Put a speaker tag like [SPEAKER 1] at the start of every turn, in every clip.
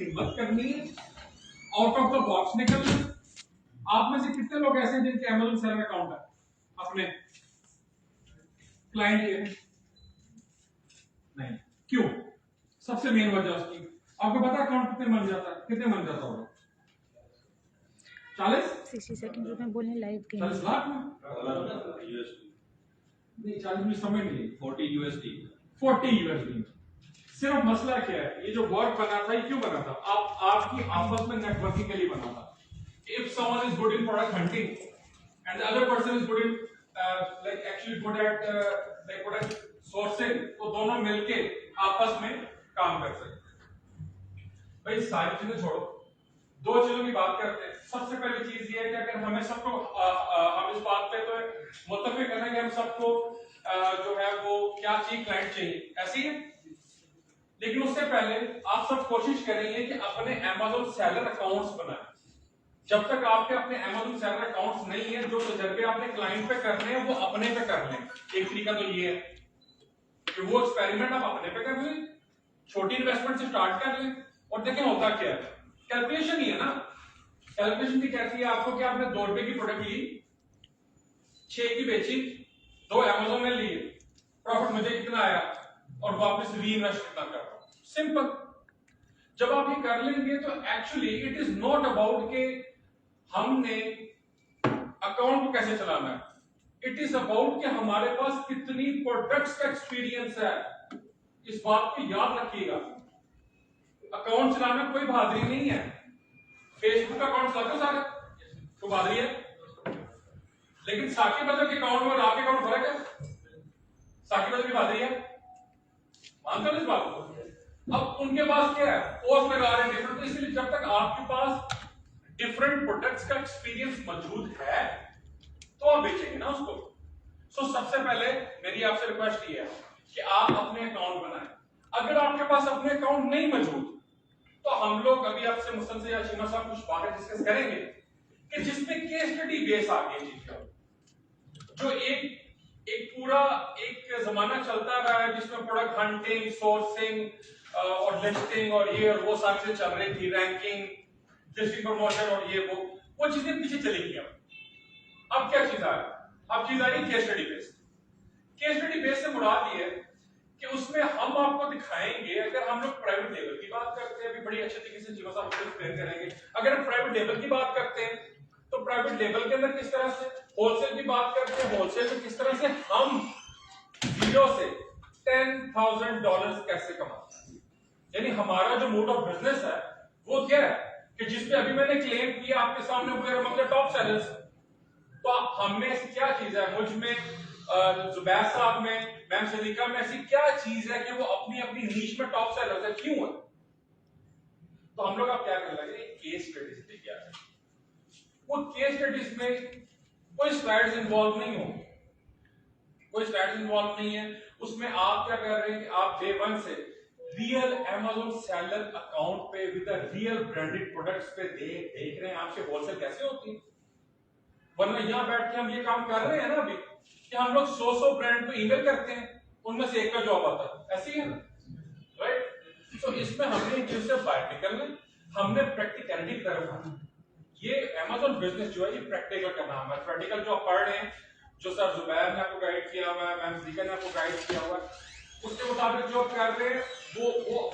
[SPEAKER 1] हिम्मत करनी है, आउट ऑफ द बॉक्स निकलना। आप में से कितने लोग ऐसे हैं जिनके Amazon सेलर अकाउंट है अपने क्लाइंट के? नहीं। क्यों? सबसे मेन वजह उसकी, आपको पता है अकाउंट कितने बन जाता होगा?
[SPEAKER 2] 60 सेकंड में बोलने लाइव के
[SPEAKER 1] 40 लाख में नहीं, 40 में समझ नहीं,
[SPEAKER 3] 40 USD।
[SPEAKER 1] 40 USD। सिर्फ मसला क्या है, ये जो वर्क बना था ये क्यों बना था? आपकी आपस में नेटवर्किंग के लिए बना था। If someone is good in product hunting and the other person is good in like actually good at like product sourcing, तो दोनों मिलके आपस में काम कर सकते। भाई सारी चीजें छोड़ो, दो चीजों की बात करते हैं। सबसे पहली चीज ये है कि अगर हमें सबको हम इस बात पे तो मुत्तफिक है कि हम सबको जो है वो क्या चाहिए, क्लाइंट चाहिए, ऐसी है। लेकिन उससे पहले आप सब कोशिश करेंगे कि अपने Amazon सेलर अकाउंट्स बनाएं। जब तक आपके अपने Amazon सेलर अकाउंट्स नहीं है, जो तजर्बे आपने क्लाइंट पे करने हैं वो अपने पे कर लें। एक तरीका तो ये है कि वो एक्सपेरिमेंट आप अपने पे कर लें, छोटी इन्वेस्टमेंट से स्टार्ट कर लें और देखें होता क्या है। कैलकुलेशन ही है ना, कैलकुलेशन भी कहती है आपको कि आपने 2 रुपए की प्रोडक्ट ली, 6 की बेची, 2 Amazon में लिए, प्रॉफिट मुझे कितना आया और वापस री इन्वेस्ट कितना कर रहा हूं। सिंपल। जब आप ये कर लेंगे तो actually it is not about के हमने अकाउंट को कैसे चलाना है, इट इज अबाउट कि हमारे पास कितनी प्रोडक्ट्स का एक्सपीरियंस है। इस बात को याद रखिएगा, अकाउंट चलाना कोई बहादुरी नहीं है। फेसबुक अकाउंट चलाते हो सारे, तो बहादुरी है। लेकिन साकिब अजहर के अकाउंट में और आपके अकाउंट फर्क है। साकिब अजहर की बहादुरी है, मानते हो इस बात को? अब उनके पास क्या है, पोस्ट लगा रहे हैं डिफरेंट, तो इसलिए जब तक आपके पास डिफरेंट प्रोडक्ट्स का एक्सपीरियंस मौजूद है तो आप बेचेंगे ना उसको। सो सबसे पहले मेरी आपसे रिक्वेस्ट ये है कि आप अपने अकाउंट बनाएं। अगर आपके पास अपने अकाउंट नहीं मौजूद तो हम लोग अभी आपसे मुस्तफा या शीमा साहब कुछ बातें डिस्कस करेंगे कि जिसमें केस स्टडी बेस आ गई चीजें, जो एक पूरा एक जमाना चलता रहा है जिसमें प्रोडक्ट हंटिंग, सोर्सिंग और लिस्टिंग और ये और वो सारी चीजें चल रही थी, रैंकिंग, लिस्टिंग, प्रमोशन और ये वो चीजें पीछे चली गई। अब क्या चीज आ रही है? अब चीज आ रही है case study base. Case study base से मुराद ये है कि उसमें हम आपको दिखाएंगे, अगर हम लोग प्राइवेट लेवल की बात करते हैं, अभी बड़ी अच्छे तरीके से जीवा साहब एक्सप्लेन करेंगे। अगर हम प्राइवेट लेवल की बात करते हैं तो प्राइवेट लेवल के अंदर किस तरह से, होलसेल की बात करते हैं, होलसेल में किस तरह से हम जीरो से $10,000 कैसे कमाते हैं। यानी हमारा जो मोड ऑफ बिजनेस है वो क्या है कि जिसपे अभी मैंने क्लेम किया आपके सामने, वो टॉप सेलर्स। तो हम में ऐसी क्या चीज है, मुझ में, जुबैर साहब में, मैम सदीका में ऐसी क्या चीज है कि वो अपनी अपनी नीश में टॉप सेलर्स है, क्यों है? तो हम लोग आप क्या कर लगे, केस स्टडीज देखिए। वो केस स्टडीज में कोई स्लाइड्स इन्वॉल्व नहीं हो, कोई स्लाइड्स इन्वॉल्व नहीं है। उसमें आप क्या कर रहे हैं कि आप डे 1 से रियल Amazon सेलर अकाउंट पे विद रियल ब्रांडेड प्रोडक्ट्स पे देख रहे हैं आपसे होलसेल कैसे होती है। वरना यहां बैठ के हम ये काम कर रहे हैं ना अभी कि हम लोग 100 ब्रांड को ईमेल करते हैं, उनमें से एक का जॉब आता है, ऐसी है राइट। सो इसमें हमने एक चीज से बाहर निकलना, हमने प्रैक्टिकलिटी की तरफ आना। ये Amazon बिजनेस जो है ये प्रैक्टिकल का नाम है। प्रैक्टिकल जो आप पढ़ रहे हैं, जो सर जुबैर ने आपको गाइड किया हुआ है, मैम सदीका ने आपको गाइड किया हुआ है, उसके मुताबिक जो आप कर रहे हैं वो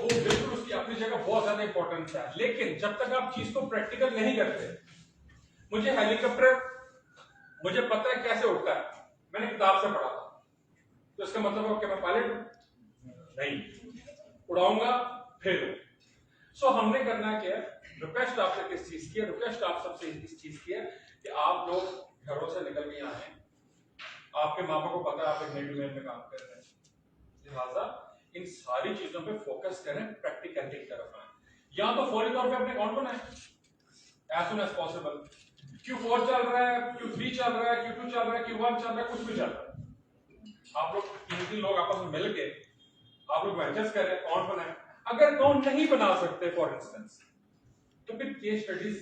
[SPEAKER 1] बिल्कुल उसकी अपनी जगह बहुत ज्यादा इंपॉर्टेंस है। लेकिन जब तक आप चीज को प्रैक्टिकल नहीं करते, मुझे हेलीकॉप्टर मुझे पता है कैसे उड़ता है, मैंने किताब से पढ़ा था, तो इसका मतलब है कि मैं पायलट नहीं, उड़ाऊंगा फिर। सो हमने करना क्या है, रिक्वेस्ट आपसे किस चीज की है, रिक्वेस्ट आप सबसे इस चीज की है कि आप लोग घरों से निकल के आए, आपके माँ बाप को पता है आप एक नई डोमेन में काम कर रहे हैं, लिहाजा इन सारी चीजों पे फोकस करें, प्रैक्टिकलिटी की तरफ आए। या तो फौरी तौर पे अपने अकाउंट बनाएं as soon as possible. Q4 चल रहा है, Q3 चल रहा है, Q2 चल रहा है, Q1 चल रहा है, कुछ भी चल रहा है, आप लोग 3 लोग आपस में मिल के आप लोग वेंचर्स करें, अकाउंट बनाएं। अगर अकाउंट नहीं बना सकते फॉर इंस्टेंस, तो फिर केस स्टडीज,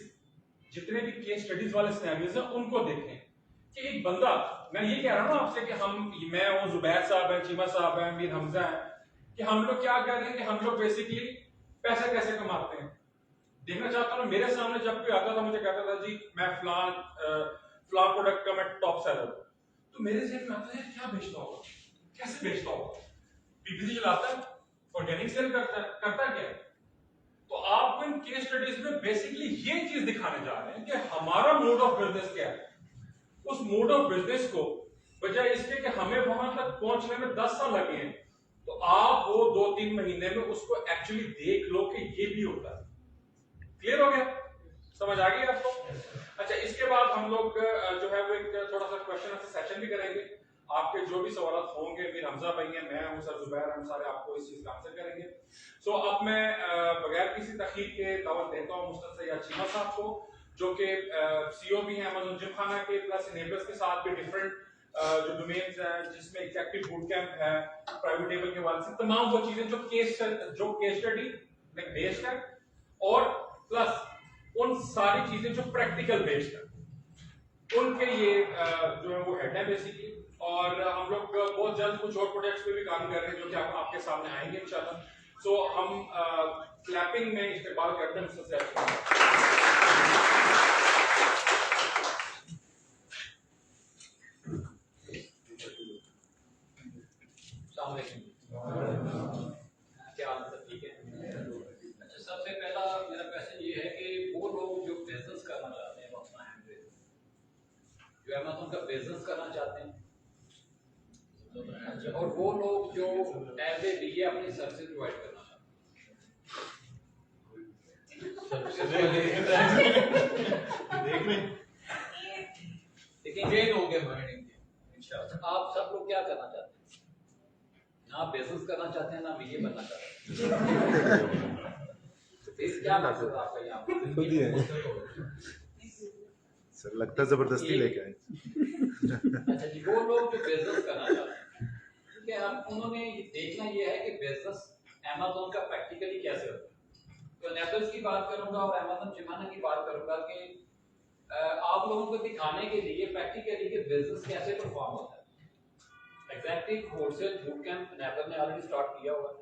[SPEAKER 1] जितने भी केस स्टडीज वाले सिनेरियोज हैं उनको देखें कि एक बंदा, मैं ये कह रहा हूं ना आपसे कि मैं हूं, जुबैर साहब है, चीमा साहब है, मीर हमजा है, कि हम लोग क्या कर रहे हैं कि हम लोग बेसिकली पैसे कैसे कमाते हैं। देखना चाहता हूँ। मेरे सामने जब कोई आता था मुझे कहता था जी मैं फलान प्रोडक्ट का मैं टॉप सेलर हूँ, तो मेरे जेब में आता है क्या बेचता होगा, कैसे बेचता होगा, पीपीसी चलाता है, ऑर्गेनिक सेल करता क्या है। तो आपको इन केस स्टडीज में बेसिकली ये चीज दिखाने जा रहे हैं कि हमारा मोड ऑफ बिजनेस क्या है। उस मोड ऑफ बिजनेस को बजाय इसके कि हमें वहां तक पहुंचने में 10 साल लगे हैं, तो आप वो 2-3 महीने में उसको एक्चुअली देख लो कि ये भी होता है। क्लियर हो गया, समझ आ गई आपको? अच्छा, इसके बाद हम लोग जो है वो एक थोड़ा सा क्वेश्चन आंसर सेशन भी करेंगे। आपके जो भी सवाल होंगे, मीर हमजा भाई हैं, मैं हूं, सर जुबैर, हम सारे आपको इस चीज का आंसर करेंगे। सो अब मैं बगैर किसी तखलीक के दावत देता हूं मुस्तफा सैयद चीमा साहब को, जो कि सीईओ भी हैं अमेज़न जिमखाना के, प्लस इनेबल्स के साथ भी डिफरेंट जो डोमेन्स हैं जिसमें एग्जेक्टिव बूट कैंप है, प्राइवेट लेवल के वाले से तमाम वो चीजें जो केस स्टडी लाइक बेस्ड है, और प्लस उन सारी चीजें जो प्रैक्टिकल बेस्ड है, उनके ये जो है वो हेड है बेसिकली। और हम लोग बहुत जल्द कुछ और प्रोजेक्ट्स पे भी काम कर रहे हैं जो कि आपके सामने आएंगे इंशाल्लाह। सो हम क्लैपिंग में इस्तेमाल करते हैं सबसे अच्छा।
[SPEAKER 3] क्या हाल है? ठीक है। अच्छा, सबसे पहला मेरा क्वेश्चन ये है कि वो लोग जो बिजनेस करना चाहते हैं, अपना हैंडल जो अमेज़न का बिजनेस करना चाहते हैं, अच्छा, और वो लोग जो एज ए डीए अपनी सर्विस प्रोवाइड करना आप सब लोग क्या करना चाहते हैं? ना बिजनेस करना चाहते हैं, ना बीए बनना चाहते हैं। फिर क्या मकसद है आपका यहाँ पर?
[SPEAKER 4] खुद ही है सर, लगता है जबरदस्ती लेके आए।
[SPEAKER 3] अच्छा जी, वो लोग जो बिजनेस करना चाहते हैं, ठीक है, हम उन्होंने देखना ये है कि बिजनेस अमेज़न का प्रैक्टिकली कैसे होता है। तो नेटवर्क की बात करूंगा और अमेज़न जिमखाना की बात करूंगा कि आप लोगों को दिखाने के लिए प्रैक्टिकली कि बिजनेस कैसे परफॉर्म होता है। एग्जैक्टिव होलसेल बूट कैंप नेटवर्क ने ऑलरेडी स्टार्ट किया हुआ है,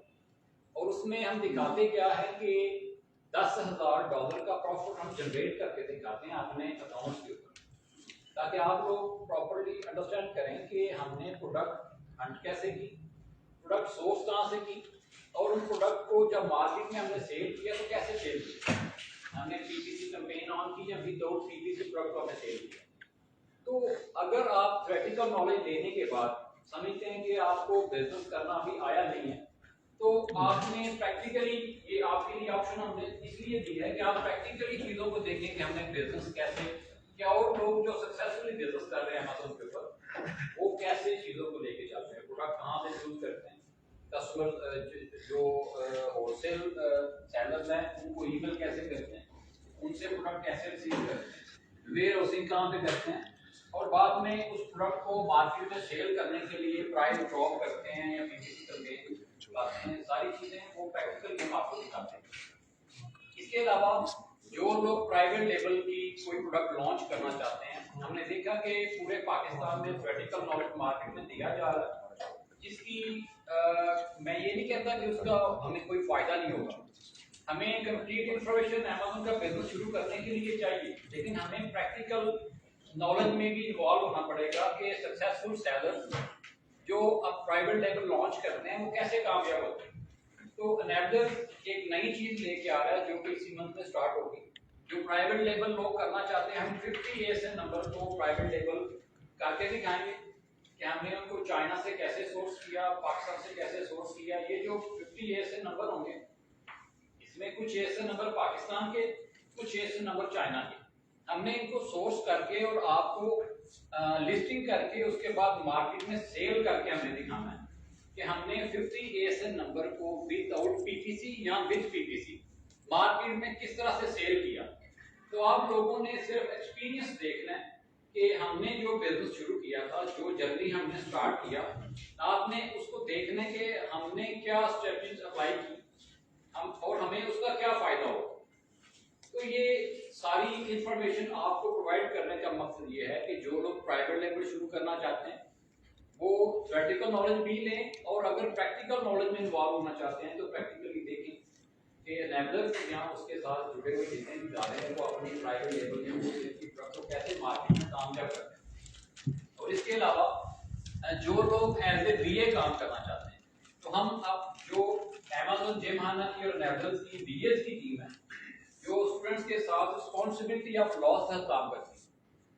[SPEAKER 3] और उसमें हम दिखाते क्या है कि $10,000 का प्रॉफिट हम जनरेट करके दिखाते हैं अपने अकाउंट्स के ऊपर, ताकि आप लोग प्रॉपर्ली अंडरस्टैंड करें कि हमने प्रोडक्ट हंट कैसे की, प्रोडक्ट सोर्स कहाँ से की, और उन प्रोडक्ट को जब मार्केट में हमने सेल किया तो कैसे सेल किया, हमने पीपीसी कैंपेन ऑन की या विदाउट पीपीसी प्रोडक्ट को हमने सेल किया। तो अगर आप थ्योरेटिकल नॉलेज लेने के बाद समझते हैं कि आपको बिजनेस करना अभी आया नहीं है, तो आपने प्रैक्टिकली, ये आपके लिए ऑप्शन हमने इसलिए दिया है कि आप प्रैक्टिकली चीजों को देखें कि हमने बिजनेस कैसे क्या, और लोग जो सक्सेसफुली बिजनेस कर रहे हैं अमेज़न के ऊपर वो कैसे चीजों को लेके चलते हैं, प्रोडक्ट कहाँ से चूज करते हैं, कस्टमर जो होलसेल सेलर्स हैं उनको ईमेल कैसे करते हैं, उनसे प्रोडक्ट कैसे रिसीव करते हैं, वेयर हाउसिंग कहाँ पे करते हैं, और बाद में उस प्रोडक्ट को मार्केट में सेल करने के लिए प्राइस ड्रॉप करते हैं या पीपीसी कैंपेन चलाते हैं, सारी चीजें वो प्रैक्टिकल हम आपको दिखाते हैं। इसके अलावा जो लोग प्राइवेट लेवल की कोई प्रोडक्ट लॉन्च करना चाहते हैं, हमने देखा कि पूरे पाकिस्तान में थ्योरेटिकल नॉलेज मार्केट में दिया जा रहा है, जिसकी मैं ये नहीं कहता कि उसका हमें कोई फायदा नहीं होगा। हमें कंप्लीट इंफॉर्मेशन अमेज़न का बिजनेस शुरू करने के लिए चाहिए, लेकिन हमें प्रैक्टिकल नॉलेज में भी इन्वॉल्व होना पड़ेगा कि सक्सेसफुल सेलर जो अब प्राइवेट लेवल लॉन्च करते हैं वो कैसे कामयाब होते हैं। तो अनेडर एक नई चीज लेके आ रहा है जो कि इसी मंथ में स्टार्ट होगी। जो प्राइवेट लेवल लोग करना चाहते हैं, हम 50 ASN नंबर को प्राइवेट लेवल करके दिखाएंगे कि हमने उनको चाइना से कैसे सोर्स किया, पाकिस्तान से कैसे सोर्स किया। ये जो 50 ASN नंबर होंगे, इसमें कुछ ASN नंबर पाकिस्तान के, कुछ ASN नंबर चाइना के, हमने इनको सोर्स करके और आपको लिस्टिंग करके उसके बाद मार्केट में सेल करके हमने दिखाना है कि हमने 50 ASN नंबर को विदाउट पीपीसी या विद पीपीसी मार्केट में किस तरह से सेल किया। तो आप लोगों ने सिर्फ एक्सपीरियंस देखना है कि हमने जो बिजनेस शुरू किया था, जो जर्नी हमने स्टार्ट किया, आपने उसको देखने के हमने क्या स्ट्रेटजीज अप्लाई की हम, और हमें उसका क्या फायदा हो। तो ये सारी इंफॉर्मेशन आपको प्रोवाइड करने का मकसद ये है कि जो लोग प्राइवेट लेवल शुरू करना चाहते हैं वो थ्योरेटिकल नॉलेज भी लें, और अगर प्रैक्टिकल नॉलेज में इन्वॉल्व होना चाहते हैं तो प्रैक्टिकली देखें कि एनेबलर्स या उसके साथ जुड़े हुए जितने भी इदारे हैं वो अपनी प्राइवेट लेवल में उसकी प्रोडक्ट को कैसे मार्केट में कामयाब करते हैं। और इसके अलावा जो लोग एज ए बीए काम करना चाहते हैं, तो हम अब जो अमेज़न जिमखाना की और एनेबलर्स की बीएस की टीम है जो स्टूडेंट्स के साथ रिस्पांसिबिलिटी ऑफ लॉस का काम करती है।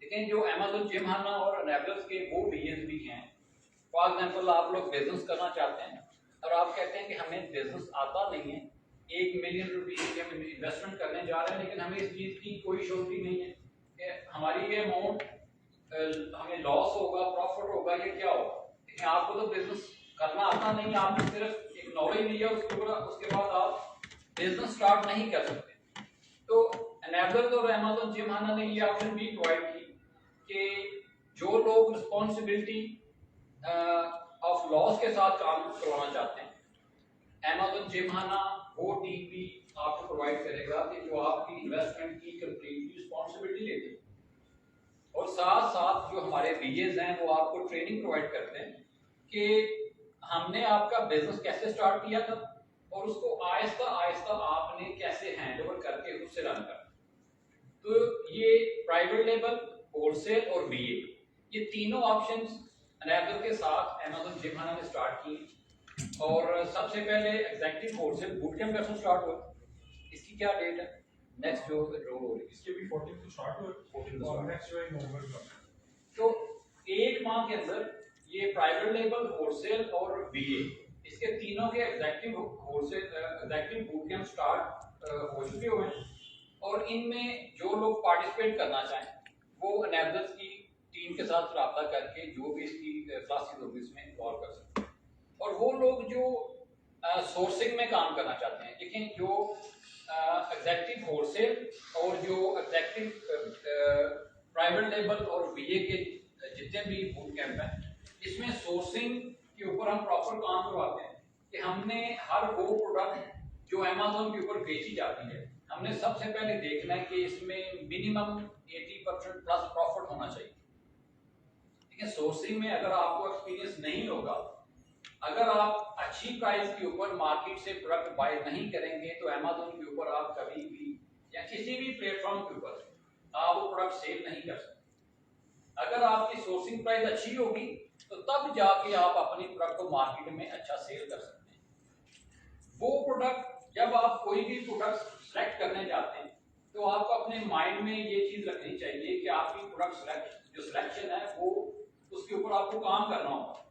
[SPEAKER 3] लेकिन जो अमेज़न जिमखाना और एनेबलर्स के वो बीएस भी हैं। फॉर एग्जांपल आप लोग बिजनेस करना चाहते हैं और आप कहते हैं कि हमें बिजनेस आता नहीं है, 1 मिलियन रुपीस की हम इन्वेस्टमेंट करने जा रहे हैं, लेकिन हमें इस चीज़ की कोई श्योरिटी नहीं है कि हमारी ये अमाउंट हमें लॉस होगा, प्रॉफिट होगा, ये क्या होगा। लेकिन आपको तो बिजनेस करना आता नहीं है, आपने सिर्फ एक नॉलेज ली है, उसके बाद आप बिजनेस स्टार्ट नहीं कर सकते। तो एनेबलर्स और अमेज़न जिमखाना ने ये ऑप्शन भी प्रोवाइड की कि जो लोग रिस्पॉन्सिबिलिटी ऑफ लॉस के साथ काम करवाना चाहते हैं, अमेज़न जिमखाना वो टीम भी आपको प्रोवाइड करेगा कि जो आपकी इन्वेस्टमेंट की कंप्लीट रिस्पॉन्सिबिलिटी लेती है। और साथ साथ जो हमारे बीएस हैं वो आपको ट्रेनिंग प्रोवाइड करते हैं कि हमने आपका बिजनेस कैसे स्टार्ट किया था और उसको आहिस्ता आहिस्ता आपने कैसे हैंडओवर करके उससे रन करना। तो ये प्राइवेट लेवल, होलसेल और बीए, ये तीनों ऑप्शंस एनेबलर के साथ अमेज़न जिमखाना ने स्टार्ट की। और सबसे पहले एग्जीक्यूटिव होलसेल बूट कैंप परसों स्टार्ट हुआ। इसकी क्या डेट है? नेक्स्ट जो ड्रॉ हो रही है
[SPEAKER 1] इसके भी 14 को स्टार्ट हुआ,
[SPEAKER 3] 14 को
[SPEAKER 1] और
[SPEAKER 3] start।
[SPEAKER 1] नेक्स्ट जो है नवंबर का।
[SPEAKER 3] तो एक माह के अंदर ये प्राइवेट लेवल, होलसेल और बीए, इसके तीनों के executive wholesale executive boot camp start हो चुके हुए हैं। और इनमें जो लोग पार्टिसिपेट करना चाहें वो एनेबलर्स की टीम के साथ रब्ता करके जो भी इसकी क्लासेस होगी इसमें इन्वॉल्व कर सकते हैं। और वो लोग जो सोर्सिंग में काम करना चाहते हैं, लेकिन जो एग्जीक्यूटिव होलसेल और जो एग्जीक्यूटिव प्राइवेट लेवल और बीए के जितने भी बूट कैंप हैं, इसमें सोर्सिंग के ऊपर हम प्रॉपर काम करवाते हैं कि हमने हर वो प्रोडक्ट जो अमेज़न के ऊपर बेची जाती है, हमने सबसे पहले देखना है कि इसमें मिनिमम 80% प्लस प्रॉफिट होना चाहिए। लेकिन सोर्सिंग में अगर आपको एक्सपीरियंस नहीं होगा, अगर आप अच्छी प्राइस के ऊपर मार्केट से प्रोडक्ट बाय नहीं करेंगे तो अमेज़न के ऊपर आप कभी भी या किसी भी प्लेटफॉर्म के ऊपर आप वो प्रोडक्ट सेल नहीं कर सकते। अगर आपकी सोर्सिंग प्राइस अच्छी होगी तो तब जाके आप अपनी प्रोडक्ट को मार्केट में अच्छा सेल कर सकते हैं। वो प्रोडक्ट जब आप कोई भी प्रोडक्ट सेलेक्ट करने जाते हैं तो आपको अपने माइंड में ये चीज रखनी चाहिए कि आपकी प्रोडक्ट जो सिलेक्शन है वो उसके ऊपर आपको काम करना होगा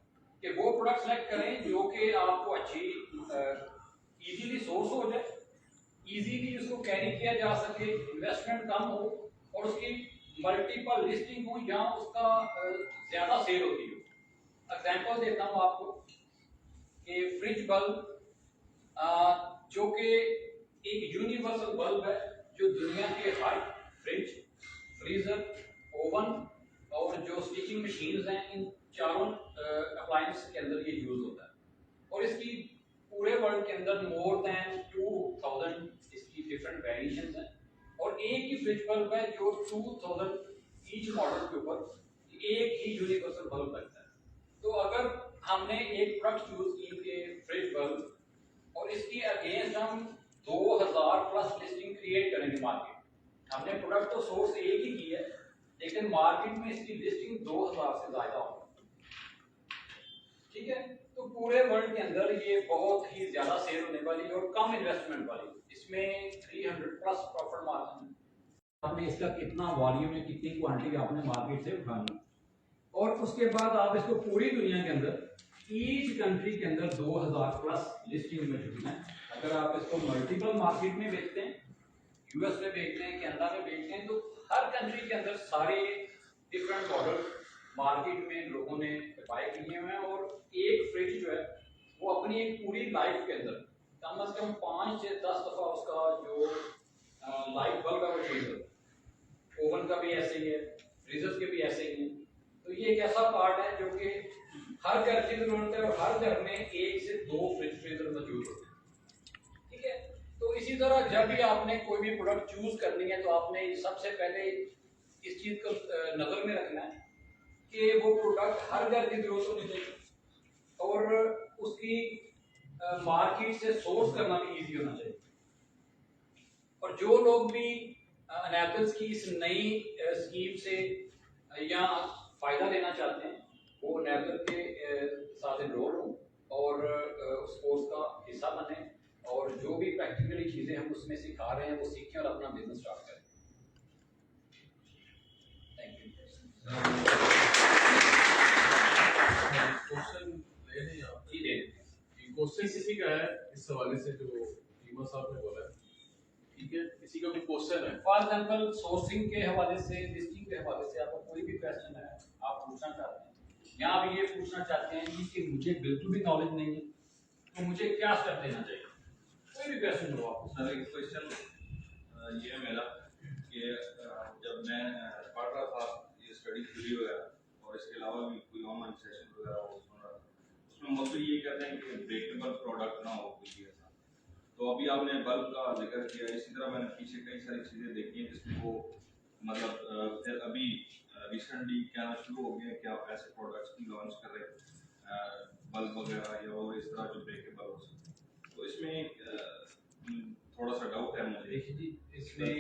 [SPEAKER 3] कि वो प्रोडक्ट सेलेक्ट करें जो कि आपको अच्छी इजीली सोर्स हो जाए, इजीली उसको कैरी किया जा सके, इन्वेस्टमेंट कम हो और उसकी मल्टीपल लिस्टिंग हो या उसका ज्यादा सेल होती हो। एग्जांपल देता हूं आपको कि फ्रिज बल्ब जो कि एक यूनिवर्सल बल्ब है जो दुनिया के हर फ्रिज, फ्रीजर, ओवन और जो स्टिचिंग मशीन्स हैं, इन चारों अप्लायंस के अंदर ये यूज होता है। और इसकी पूरे वर्ल्ड के अंदर मोर देन 2000 इसकी डिफरेंट वेरिएशंस हैं। और एक ही फ्रिज बल्ब है जो 2000 ईच मॉडल के ऊपर एक ही यूनिवर्सल बल्ब लगता है। तो अगर हमने एक प्रोडक्ट यूज की कि फ्रिज बल्ब और इसकी अगेंस्ट हम 2000 प्लस लिस्टिंग क्रिएट करेंगे मार्केट, हमने प्रोडक्ट तो सोर्स एक ही की है लेकिन मार्केट में इसकी लिस्टिंग 2000 से ज्यादा होगी, ठीक है। तो पूरे वर्ल्ड के अंदर ये बहुत ही ज्यादा सेल होने वाली और कम इन्वेस्टमेंट वाली, इसमें 300 प्लस प्रॉफिट मार्जिन। आपने इसका कितना वॉल्यूम है, कितनी क्वांटिटी आपने मार्केट से उठानी और उसके बाद आप इसको पूरी दुनिया के अंदर ईच कंट्री के अंदर 2000 प्लस लिस्टिंग में जुड़ना है। अगर आप इसको मल्टीपल मार्केट में बेचते हैं, यूएस में बेचते हैं, कनाडा में बेचते हैं, तो हर कंट्री के अंदर सारे डिफरेंट मॉडल मार्केट में लोगों ने बाय किए हुए हैं। और एक फ्रिज जो है वो अपनी एक पूरी लाइफ के अंदर कम से कम 5 से 10 दफा उसका जो लाइट बल्ब है वो चेंज होता है। ओवन का भी ऐसे ही है, फ्रीजर्स के भी ऐसे ही है। तो ये एक ऐसा पार्ट है जो कि हर घर की जरूरत है और हर घर में 1 से 2 फ्रिज फ्रीजर मौजूद होते हैं, ठीक है। तो इसी तरह जब भी आपने कोई भी प्रोडक्ट चूज करनी है तो आपने सबसे पहले इस चीज को नजर में रखना है कि वो प्रोडक्ट हर घर की जरूरत होनी चाहिए और उसकी मार्केट से सोर्स करना भी इजी होना चाहिए। और जो लोग भी एनेबल्स की इस नई स्कीम से या फ़ायदा लेना चाहते हैं वो एनेबल के साथ इनरोल हों और उस कोर्स का हिस्सा बने और जो भी प्रैक्टिकली चीज़ें हम उसमें सिखा रहे हैं वो सीखें और अपना बिजनेस स्टार्ट करें। Thank you.
[SPEAKER 5] क्वेश्चन ले लें आप।
[SPEAKER 3] जी ले लेते हैं।
[SPEAKER 5] क्वेश्चन किसी का है इस हवाले से जो टीमा साहब ने बोला है, ठीक है, किसी का कोई क्वेश्चन है?
[SPEAKER 3] फॉर एग्जाम्पल सोर्सिंग के हवाले से, लिस्टिंग के हवाले से आपको कोई भी क्वेश्चन है आप पूछना चाहते हैं या आप ये पूछना चाहते हैं कि मुझे बिल्कुल भी नॉलेज नहीं है तो मुझे क्या स्टेप लेना चाहिए, कोई भी क्वेश्चन हो आप।
[SPEAKER 6] सर एक क्वेश्चन ये है मेरा कि जब मैं पढ़ रहा था ये स्टडी शुरू हुआ और इसके अलावा भी कोई ऑनलाइन सेशन वगैरह हो सुन रहा था उसमें मोस्टली ये कहते हैं कि ब्रेकेबल प्रोडक्ट ना हो कुछ भी ऐसा। तो अभी आपने बल्ब का जिक्र किया, इसी तरह मैंने पीछे कई सारी चीज़ें देखी हैं जिसमें वो मतलब फिर अभी रिसेंटली क्या शुरू हो गया कि आप ऐसे प्रोडक्ट्स भी लॉन्च कर रहे हैं बल्ब वगैरह या और इस तरह जो ब्रेकेबल हो सकते, तो इसमें थोड़ा सा डाउट है मुझे।
[SPEAKER 3] देखिए जी, इसमें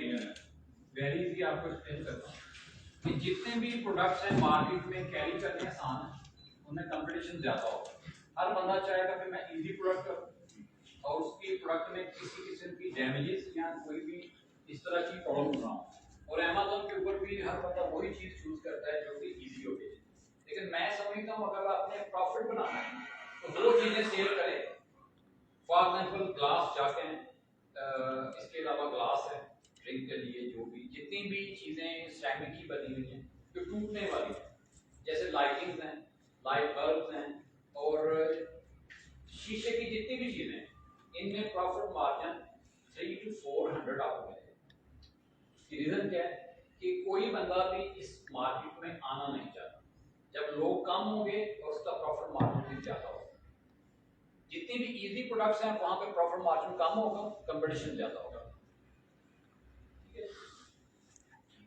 [SPEAKER 3] वेरी इजी आपको एक्सप्लेन करता हूँ कि जितने भी प्रोडक्ट्स हैं मार्केट में कैरी करने आसान है, उनमें कंपटीशन ज़्यादा होगा। हर बंदा चाहेगा कि मैं इजी प्रोडक्ट करूँ और उसकी प्रोडक्ट में किसी किस्म की डैमेजेस या कोई भी इस तरह की प्रॉब्लम ना हो। और अमेज़न के ऊपर भी हर बंदा वही चीज़ चूज करता है जो कि इजी हो गई। लेकिन मैं समझता हूँ अगर आपने प्रॉफिट बनाना है तो वो चीज़ें सेल करें। फॉर एग्जाम्पल ग्लास जाके इसके अलावा ग्लास है ड्रिंक के लिए, जो भी जितनी भी चीज़ें स्टैंडर्ड की बनी हुई हैं जो टूटने वाली हैं, जैसे लाइटिंग्स हैं, लाइट बल्ब हैं और शीशे की जितनी भी चीज़ें हैं, इनमें प्रॉफिट मार्जिन 300 to 400 आपको मिलेगा। रीज़न क्या है कि कोई बंदा भी इस मार्केट में आना नहीं चाहता। जब लोग कम होंगे और उसका प्रॉफिट मार्जिन भी ज़्यादा होगा। जितनी भी इजी प्रोडक्ट्स हैं वहां पे प्रॉफिट मार्जिन कम होगा, कंपटीशन ज्यादा होगा।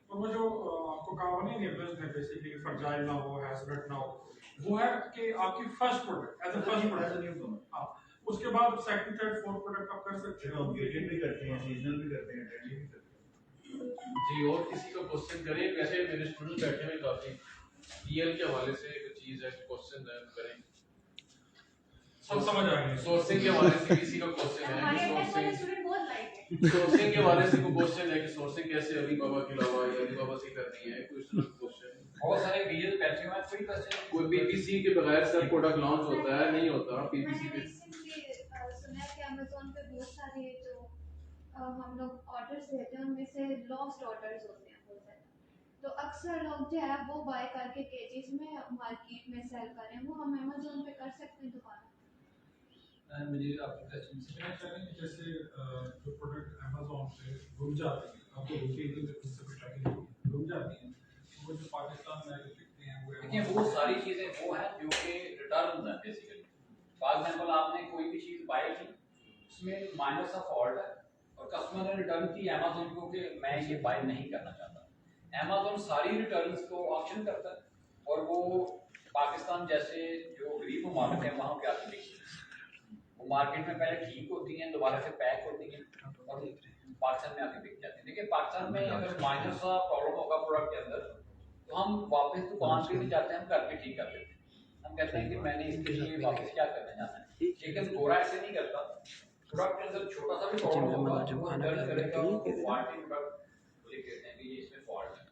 [SPEAKER 1] और वो जो आपको कहा नहीं नेबल्स में बेसिकली फ्रजाइल ना हो, हैजर्ड ना हो, वो है कि आपकी first product as a first product. हां, उसके बाद सेकंड थर्ड फोर्थ प्रोडक्ट आप कर सकते हो,
[SPEAKER 7] अपडेटेड भी करते हैं, सीजनल भी करते हैं, ट्रेंडिंग भी करते हैं।
[SPEAKER 5] जी और किसी का क्वेश्चन करें? वैसे मेरे स्टूडेंट बैठे हुए काफी ईएल के हवाले से एक चीज है, क्वेश्चन है करें।
[SPEAKER 1] सब समझ आ गए।
[SPEAKER 5] सोर्सिंग के हवाले से किसी का क्वेश्चन है कि सोर्सिंग के हवाले से कोई क्वेश्चन है कि सोर्सिंग कैसे अलीबाबा के अलावा या अलीबाबा से करनी है, कोई क्वेश्चन?
[SPEAKER 3] बहुत सारे वीडियोस बैठे हुए हैं, कोई क्वेश्चन
[SPEAKER 5] कोई पीपीसी के बगैर सर प्रोडक्ट लॉन्च होता है नहीं होता पीपीसी पे?
[SPEAKER 8] सुना है कि अमेज़न पे बहुत सारे जो हम लोग ऑर्डर्स देते हैं उनमें से लॉस्ट ऑर्डर्स होते हैं बहुत ज़्यादा, तो अक्सर लोग जो है वो बाय करके केजीज में मार्केट में सेल कर रहे हैं, वो हम अमेज़न पे कर सकते हैं दोबारा।
[SPEAKER 3] मुझे आपके क्वेश्चन से
[SPEAKER 1] मैं चाह रहा हूं कि जैसे जो प्रोडक्ट अमेज़न पे रुक जाते हैं, आपको रुकी तो उससे कोई ट्रैकिंग रुक जाती है, वो जो पाकिस्तान में आके बिकते हैं
[SPEAKER 3] देखिए वो सारी चीजें वो हैं जो कि रिटर्न है बेसिकली। फॉर एग्जांपल आपने कोई भी चीज बाय की, उसमें माइनस ऑफ फॉल्ट है और कस्टमर ने रिटर्न की अमेज़न को कि मैं ये बाय नहीं करना चाहता। अमेज़न सारी रिटर्न्स को ऑप्शन करता है और वो पाकिस्तान जैसे जो गरीब ममालिक है वहाँ पे आके बिकती है। वो मार्केट में पहले ठीक होती हैं, दोबारा से पैक होती हैं और पाकिस्तान में आके बिक जाती हैं। देखिए पाकिस्तान में अगर माइनर सा प्रॉब्लम होगा प्रोडक्ट के अंदर तो हम वापस दुकान पे नहीं जाते हैं, हम घर पे ठीक कर देते हैं। हम कहते हैं कि मैंने इसके लिए वापस क्या करने जाना है। लेकिन गोरा ऐसे नहीं करता, प्रोडक्ट के अंदर छोटा सा भी प्रॉब्लम होगा वो रिटर्न करेगा, वो क्वालिटी प्रोडक्ट लिख देते हैं कि ये इसमें फॉल्ट है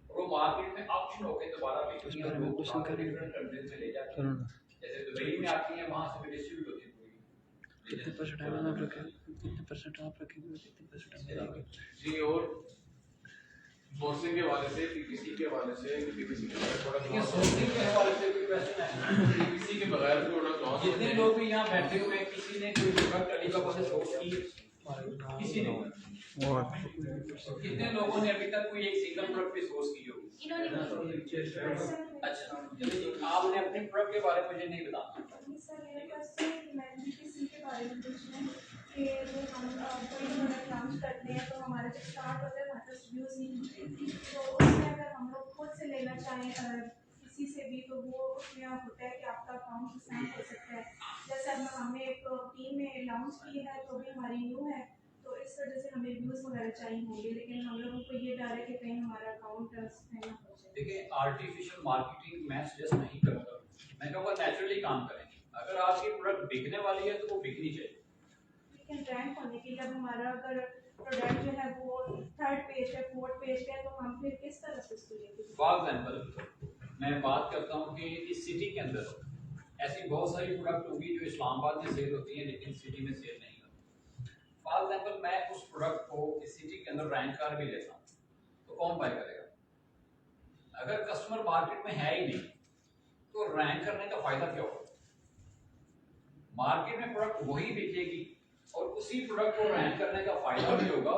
[SPEAKER 3] और वो मार्केट में ऑप्शन होकर दोबारा बिकती है। लोग डिफरेंट कंट्रीज में ले जाते हैं, जैसे दुबई में आती हैं, वहाँ से भी डिस्ट्रीब्यूट होती है।
[SPEAKER 9] कितने परसेंट आप रखेंगे, कितने परसेंट आप रखेंगे, कितने परसेंट हम देंगे?
[SPEAKER 5] जी और सोर्सिंग के हवाले से पीपीसी के हवाले से पीपीसी के बगैर प्रोडक्ट
[SPEAKER 3] ये सोर्सिंग के हवाले से कोई क्वेश्चन है?
[SPEAKER 5] पीपीसी के बगैर प्रोडक्ट लॉन्च
[SPEAKER 3] जितने लोग भी यहाँ बैठे हुए हैं, किसी ने कोई प्रोडक्ट अलीबाबा से सोर्स की? किसी ने? कितने लोगों ने अभी तक कोई एक सिंगल प्रोडक्ट पे सोर्स की होगी? अच्छा, चलिए आपने अपने प्रोडक्ट के बारे में मुझे नहीं बताना।
[SPEAKER 10] सर मेरे क्वेश्चन मैं किसी के बारे में पूछना है कि जो हम कोई प्रोडक्ट लॉन्च करते हैं तो हमारे जो स्टार्ट होते हैं वहाँ तक व्यूज़ नहीं होते, तो उसमें अगर हम लोग खुद से लेना चाहें किसी से भी तो वो उसमें होता है कि आपका अकाउंट स्नैप हो सकता है। जैसे अब हमने एक टीम में लॉन्च की है तो भी हमारी न्यू है, तो तो इस वजह से हमें व्यूज़ वगैरह चाहिए होंगे, लेकिन हम लोगों को ये डर है कि कहीं हमारा अकाउंट स्पैम ना हो जाए।
[SPEAKER 3] देखिए आर्टिफिशियल मार्केटिंग मैं सजेस्ट नहीं करूँगा, मैं कहूँगा नेचुरली काम करें। अगर आपकी प्रोडक्ट बिकने वाली है तो वो बिकनी चाहिए।
[SPEAKER 10] लेकिन रैंक होने के लिए अब हमारा अगर प्रोडक्ट जो है वो 3rd पेज पे 4th पेज पे है, तो हम फिर किस तरह से उसको लेंगे?
[SPEAKER 3] फॉर एग्जाम्पल मैं बात करता हूँ कि इस सिटी के अंदर ऐसी बहुत सारी प्रोडक्ट होगी जो इस्लामाबाद में सेल होती हैं लेकिन सिटी में सेल नहीं होती। फॉर एग्जाम्पल मैं उस प्रोडक्ट को इस सिटी के अंदर रैंक कर भी लेता हूँ तो कौन बाय करेगा? अगर कस्टमर मार्केट में है ही नहीं तो रैंक करने का फायदा क्या होगा? मार्केट में प्रोडक्ट वही बिकेगी और उसी प्रोडक्ट को रैंक करने का फायदा भी होगा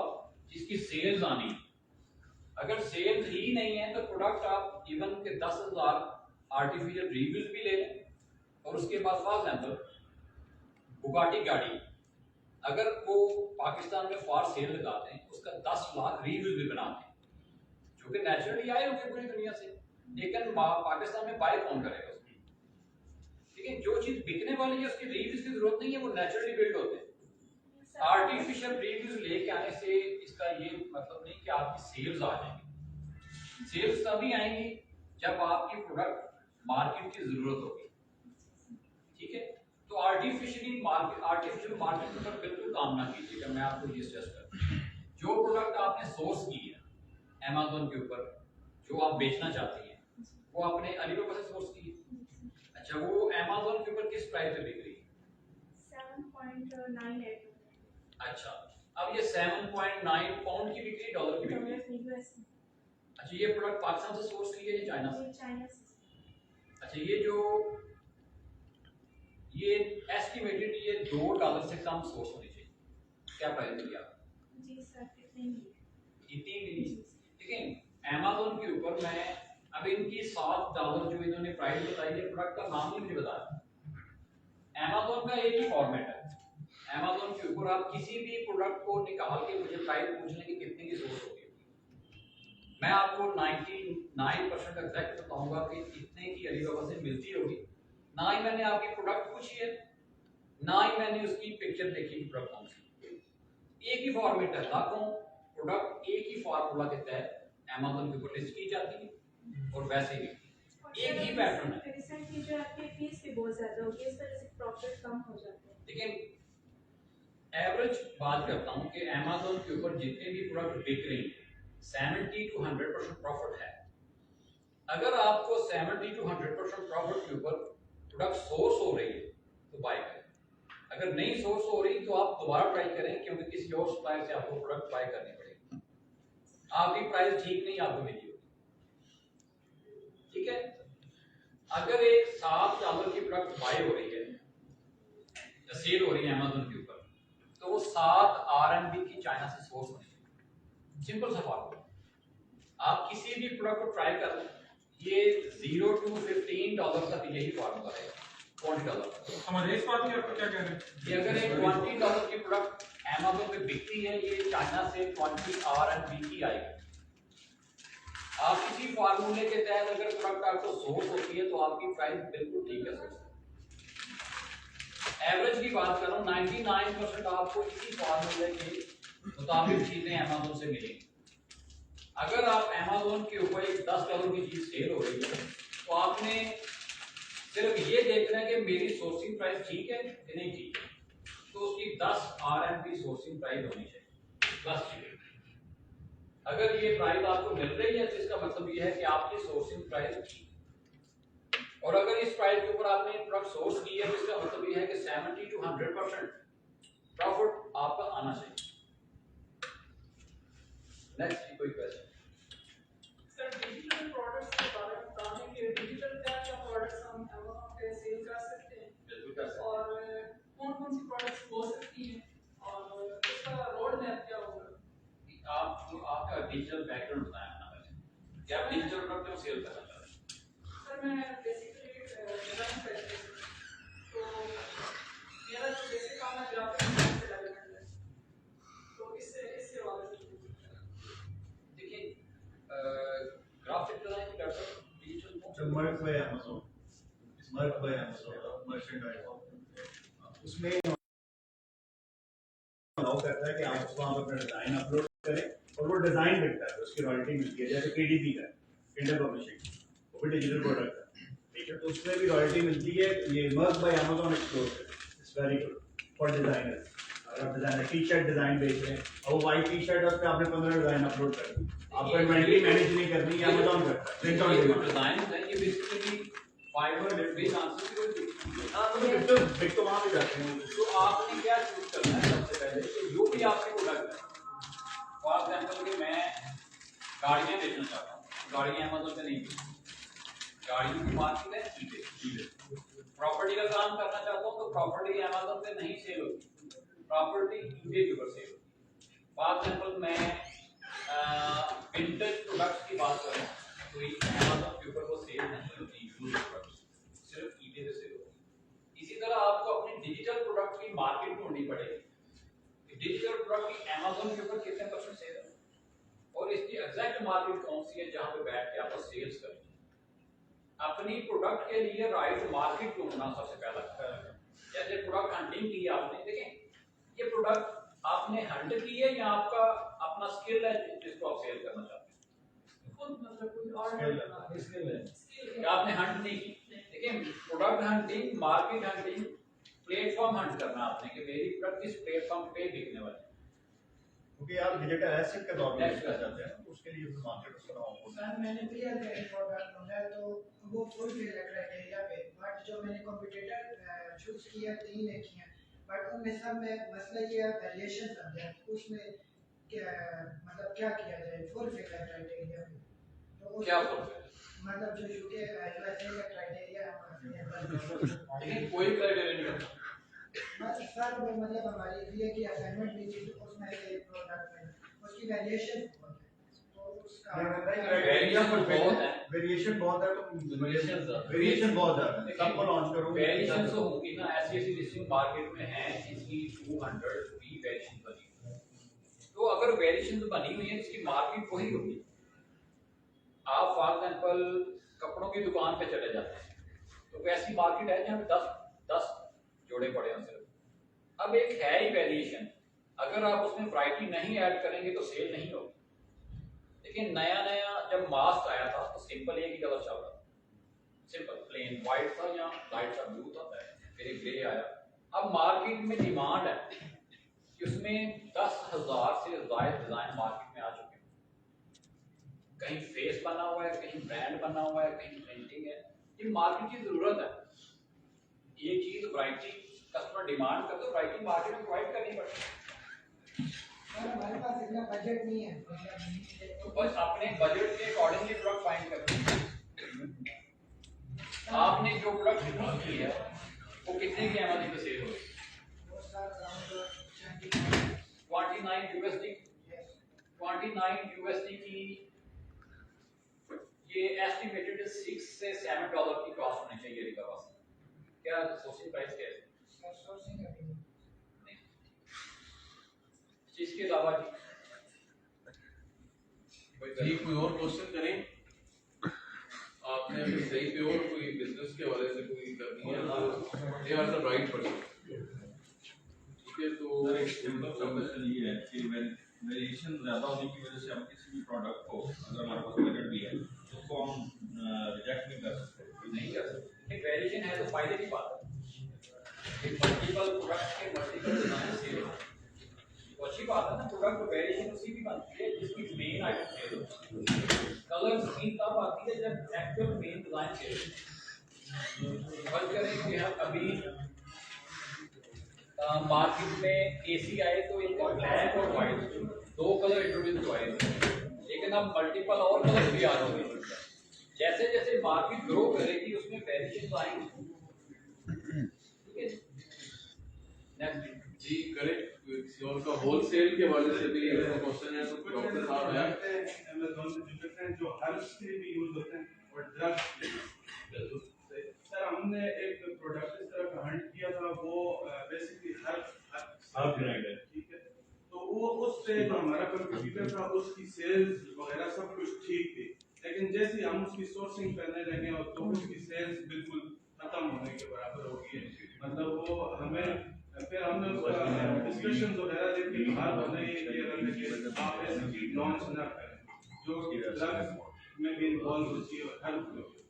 [SPEAKER 3] जिसकी सेल्स आनी है। अगर सेल्स ही नहीं है तो प्रोडक्ट आप इवन के 10,000 आर्टिफिशियल रिव्यूज भी ले लें और उसके बाद फॉर एग्जाम्पल बुगाटी गाड़ी अगर वो पाकिस्तान में फॉर सेल लगाते हैं उसका 10 लाख रिव्यूज भी बनाते हैं जो कि नेचुरली आए होंगे पूरी दुनिया से, लेकिन पाकिस्तान में बाय कौन करेगा उसकी? लेकिन जो चीज बिकने वाली है उसकी रिव्यूज की जरूरत नहीं है, वो नेचुरली बिल्ड होते हैं। आर्टिफिशियल रिव्यूज लेके आने से इसका ये मतलब नहीं कि आपकी सेल्स आ जाएंगी। सेल्स तभी आएंगी जब आपकी प्रोडक्ट मार्केट की जरूरत होगी, ठीक है? तो आर्टिफिशियल मार्केट पर बिल्कुल काम ना कीजिएगा। मैं आपको ये सजेस्ट करता हूं, जो प्रोडक्ट आपने सोर्स की है अमेज़न के ऊपर जो आप बेचना चाहती हैं वो आपने अलीबाबा से सोर्स की है। अच्छा, वो अमेज़न के ऊपर किस प्राइस पे बिक रही है?
[SPEAKER 10] 7.98।
[SPEAKER 3] अच्छा, अब ये 7.9 पाउंड की बिक्री, डॉलर की बिक्री। अच्छा, ये प्रोडक्ट पाकिस्तान से सोर्स की है या चाइना से?
[SPEAKER 10] चाइना से।
[SPEAKER 3] अच्छा, ये एस्टिमेटेड ये $2 से कम सोर्स होनी चाहिए। क्या प्राइस मिली आप?
[SPEAKER 10] जी सर, कितनी
[SPEAKER 3] मिली? लेकिन अमेज़न के ऊपर मैं अब इनकी $7 जो इन्होंने प्राइस बताई है, प्रोडक्ट का नाम नहीं मुझे बताया। अमेज़न का एक ही फॉर्मेट है, अमेज़न के ऊपर आप किसी भी प्रोडक्ट को निकाल के मुझे प्राइस पूछ लें कि कितने की सोर्स होगी, मैं आपको 99% एग्जैक्ट बताऊंगा कि इतने की अलीबाबा से मिलती होगी। ना ही मैंने आपकी प्रोडक्ट पूछी है, ना ही मैंने उसकी पिक्चर देखी कि प्रोडक्ट कौन सी। एक ही फॉर्मेट है, लाखों प्रोडक्ट एक ही फार्मूला के तहत अमेज़न के ऊपर लिस्ट की जाती है और वैसे ही एक ही पैटर्न है।
[SPEAKER 10] रिसेंटली जो आपकी फीस भी बहुत ज्यादा होगी, इस तरह से प्रॉफिट कम हो जाते हैं।
[SPEAKER 3] लेकिन एवरेज बात करता हूं कि अमेज़न के ऊपर जितने भी प्रोडक्ट बिक रहे हैं 70 to 100% प्रॉफिट है। अगर आपको 70 to 100% प्रॉफिट के ऊपर प्रोडक्ट सोर्स हो रही है तो बाय करें। अगर नहीं सोर्स हो रही तो आप दोबारा ट्राई करें, क्योंकि किसी और सप्लायर से आपको प्रोडक्ट बाय करनी पड़ेगी। आपकी प्राइस ठीक नहीं आपको मिली होगी, ठीक है? अगर एक $7 की प्रोडक्ट बाय हो रही है या सेल हो रही है अमेज़न के ऊपर, तो वो 7 RMB की चाइना से सोर्स होनी चाहिए। सिंपल सा फॉर्मूला। आप किसी भी प्रोडक्ट को ट्राई कर लें, ये $0 to $15 तक यही फॉर्मूला है। $20
[SPEAKER 1] हमारे इस बात की आपको क्या कह रहे हैं?
[SPEAKER 3] ये अगर एक $20 की प्रोडक्ट अमेज़न पे बिकती है, ये चाइना से 20 RMB की आएगी। आप किसी फार्मूले के तहत अगर प्रोडक्ट आपको सोर्स होती है तो आपकी प्राइस बिल्कुल ठीक है। सोर्स एवरेज की बात कर रहा हूँ, 99% आपको इसी फार्मूले के मुताबिक चीजें अमेज़न से मिलेंगी। अगर आप अमेज़न के ऊपर एक $10 की चीज सेल हो रही है तो आपने सिर्फ ये देखना है कि मेरी सोर्सिंग प्राइस ठीक है कि नहीं ठीक है, तो उसकी 10 RMB सोर्सिंग प्राइस होनी चाहिए प्लस चीज। अगर ये प्राइस आपको मिल रही है तो इसका मतलब ये है कि आपकी सोर्सिंग प्राइस ठीक है, और अगर इस प्राइस के ऊपर आपने प्रोडक्ट सोर्स की है तो इसका मतलब ये है कि 70 to 100% प्रॉफिट आपका आना चाहिए। नेक्स्ट कोई क्वेश्चन?
[SPEAKER 11] सर, डिजिटल प्रोडक्ट्स के बारे में बताने के डिजिटल क्या प्रोडक्ट्स हम अमेज़न पे सेल कर सकते हैं?
[SPEAKER 3] बिल्कुल कर सकते हैं।
[SPEAKER 11] और कौन-कौन सी प्रोडक्ट्स हो सकती हैं और इसका रोड मैप क्या होगा?
[SPEAKER 3] आपका डिजिटल बैकग्राउंड बताया ना पहले, क्या आप डिजिटल प्रोडक्ट को सेल करना चाहते हैं?
[SPEAKER 11] सर, मैं बेसिकली डिजाइन स्पेशलिस्ट हूं, तो मेरा जो बेसिक काम है ग्राफिक डिजाइन से रिलेटेड है, तो इससे वाले से
[SPEAKER 3] देखिए ग्राफिक डिजाइन कर सकते digital
[SPEAKER 7] So marked by Amazon. It's marked by Amazon. Merchandise. उसमें अलाउ करता है कि आप आप अपना डिज़ाइन अपलोड करें और वो डिज़ाइन बिकता है, उसकी रॉयल्टी मिलती है। जैसे KDP का किंडर पब्लिशिंग, वो भी डिजिटल प्रोडक्ट है, ठीक है, तो उसमें भी रॉयल्टी मिलती है। ये वर्क बाय Amazon एक्सप्लोर है, it's very good for designers. अगर आप डिज़ाइनर टी-शर्ट डिज़ाइन बेच रहे हैं और वो वाइट टी-शर्ट है, उस पर आपने 15 डिज़ाइन अपलोड कर दी, आपको इन्वेंटरी मैनेज नहीं करनी है, Amazon करता है, प्रिंट ऑन डिमांड।
[SPEAKER 3] डिजाइन है ये बेसिकली 500 बेस आंसर की
[SPEAKER 7] हाँ, तो बिग तो वहाँ पे जाते हैं।
[SPEAKER 3] तो आपने क्या चूज करना है सबसे पहले कि जो भी आपके प्रोडक्ट है, फॉर एग्जांपल कि मैं गाड़ियां बेचना चाहता हूँ, गाड़ियां Amazon पे नहीं बेचती, गाड़ियों की मार्केट है eBay। प्रॉपर्टी का काम करना चाहता हूँ तो प्रॉपर्टी Amazon पे नहीं सेल होती, प्रॉपर्टी eBay के ऊपर सेल होती। फॉर एग्जांपल मैं विंटेज प्रोडक्ट्स की बात करूँ तो ये Amazon के ऊपर वो सेल नहीं होती, यूज्ड प्रोडक्ट्स सिर्फ eBay पे सेल होती। इसी तरह आपको अपनी डिजिटल प्रोडक्ट की मार्केट ढूंढनी पड़ेगी। डिजिटल प्रोडक्ट की Amazon के ऊपर कितने % सेल है और इसकी एग्जैक्ट मार्केट कौन सी है जहां पे बैठ के आप सेल्स करें। अपनी प्रोडक्ट के लिए राइट मार्केट ढूंढना सबसे पहला। जैसे प्रोडक्ट हंटिंग की आपने, देखें ये प्रोडक्ट आपने हंट की है या आपका अपना स्किल है जिसको आप सेल करना चाहते हैं।
[SPEAKER 11] खुद मतलब कोई और
[SPEAKER 7] स्किल है,
[SPEAKER 3] या आपने हंट नहीं की, देखिए product hunting, market hunting, platform Hunt करना आपने कि मेरी प्रोडक्ट किस प्लेटफॉर्म पे बिकने वाली है।
[SPEAKER 7] क्योंकि आप डिजिटल एसेट के तौर पे बेचना चाहते हैं, उसके लिए भी मार्केट उसका होगा।
[SPEAKER 12] सर मैंने क्लियर का प्रोडक्ट मंगाया तो वो फुल फिल क्राइटेरिया पे, बट जो मैंने कॉम्पिटिटर चूज किया 3 ने किया, बट उनमें सब में मसला ये वेरिएशन समझा कि उसमें क्या मतलब क्या किया जाए फुल फिल क्राइटेरिया पे। तो
[SPEAKER 3] क्या फुल
[SPEAKER 12] मतलब जो यूके यूएसए का क्राइटेरिया है,
[SPEAKER 3] लेकिन कोई क्राइटेरिया नहीं होता।
[SPEAKER 12] सर वो मतलब हमारी बीए की असाइनमेंट भी थी तो उसमें एक प्रोडक्ट में उसकी वेरिएशन बहुत है, तो उसका
[SPEAKER 7] वेरिएशन बहुत है, तो वेरिएशन बहुत ज़्यादा है, सबको लॉन्च करो
[SPEAKER 3] वेरिएशन तो होगी ना, ऐसी लिस्टिंग मार्केट में है इसकी 200 भी वेरिएशन बनी हुई है। तो अगर वेरिएशन बनी हुई है इसकी मार्केट वही होगी। आप फॉर एग्जांपल कपड़ों की दुकान पे चले जाते हैं तो वैसी मार्केट है जहाँ पे 10 जोड़े पड़े हैं सिर्फ। अब एक है ही वेरिएशन, अगर आप उसमें वैरायटी नहीं ऐड करेंगे तो सेल नहीं होगी। लेकिन नया जब मास्क आया था तो सिंपल एक ही कलर चल रहा था, सिंपल प्लेन व्हाइट था या लाइट सा ब्लू था, फिर एक ग्रे आया। अब मार्केट में डिमांड है कि उसमें 10,000 से ज्यादा डिजाइन मार्केट में आ चुके हैं। कहीं फेस बना हुआ है, कहीं ब्रांड बना हुआ है, कहीं प्रिंटिंग है। ये मार्केट की जरूरत है। ये चीज वैरायटी कस्टमर डिमांड करते, वैरायटी मार्केट में प्रोवाइड करनी पड़ती है।
[SPEAKER 12] हमारे पास इतना बजट नहीं है,
[SPEAKER 3] तो बस अपने बजट के अकॉर्डिंगली प्रोडक्ट फाइंड करते हैं। आपने जो प्रोडक्ट चूज की है वो कितने की Amazon पे सेल हो रही है? 29 USD की ये एस्टिमेटेड $6 से $7 की कॉस्ट होनी चाहिए इनका पास। क्या सोर्सिंग प्राइस क्या है?
[SPEAKER 12] सोर्सिंग नहीं।
[SPEAKER 3] इसके अलावा
[SPEAKER 5] जी कोई और क्वेश्चन करें? आपने अगर सही पे और कोई बिजनेस के हवाले से कोई करनी है तो they are the right person. ठीक है, तो
[SPEAKER 6] सर एक सिंपल सा क्वेश्चन ये है कि वेरिएशन ज़्यादा होने की वजह से हम किसी भी प्रोडक्ट को, अगर हमारे पास बजट भी है, उसको हम रिजेक्ट नहीं कर सकते।
[SPEAKER 3] नहीं कर सकते। वेरिएशन है तो फायदे की बात है। मल्टीपल प्रोडक्ट्स के मल्टीपल डिजाइन सेल होते हैं, तो अच्छी बात है ना। प्रोडक्ट वेरिएशन उसी की बनती है जिसकी मेन आइटम सेल होती है। कलर स्कीम तब आती है जब एक्चुअल मेन डिजाइन सेल होती है। फर्ज करें कि हम अभी मार्केट में एसी आए तो एक ब्लैक और व्हाइट 2 कलर इंट्रोड्यूस हुए, लेकिन अब मल्टीपल और कलर भी आ रहे हैं। जैसे जैसे मार्केट ग्रो करेगी उसमें वेरिएशन आएंगे। ठीक है नेक्स्ट
[SPEAKER 5] जी करेक्ट। किसी और का होलसेल के हवाले से भी क्वेश्चन है तो डॉक्टर साहब है।
[SPEAKER 7] Amazon से डिफरेंट जो हर्ब्स के लिए भी यूज होते हैं और ड्रग्स। सर हमने एक प्रोडक्ट इस तरह का हंट किया था, वो बेसिकली हर्ब ग्राइंड है, ठीक है। तो वो उस पे जो हमारा कंपटीटर था उसकी सेल्स वगैरह सब कुछ ठीक थी, लेकिन जैसे ही हम उसकी सोर्सिंग करने लगे और तो उसकी सेल्स बिल्कुल खत्म होने के बराबर हो गई है। मतलब वो हमें फिर हमने डिस्कशंस वगैरह देखे बाहर बनाए कि अगर आप ऐसी चीज लॉन्च ना करें जो ड्रग्स में भी इन्वॉल्व होती है और हेल्प में होती है,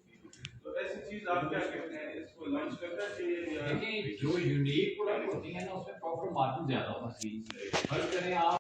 [SPEAKER 7] तो ऐसी चीज आप क्या कहते हैं, इसको लॉन्च करना चाहिए या
[SPEAKER 3] देखिए जो यूनिक प्रोडक्ट होती है ना उसमें प्रॉफिट मार्जिन ज्यादा होना चाहिए। हर तरह आप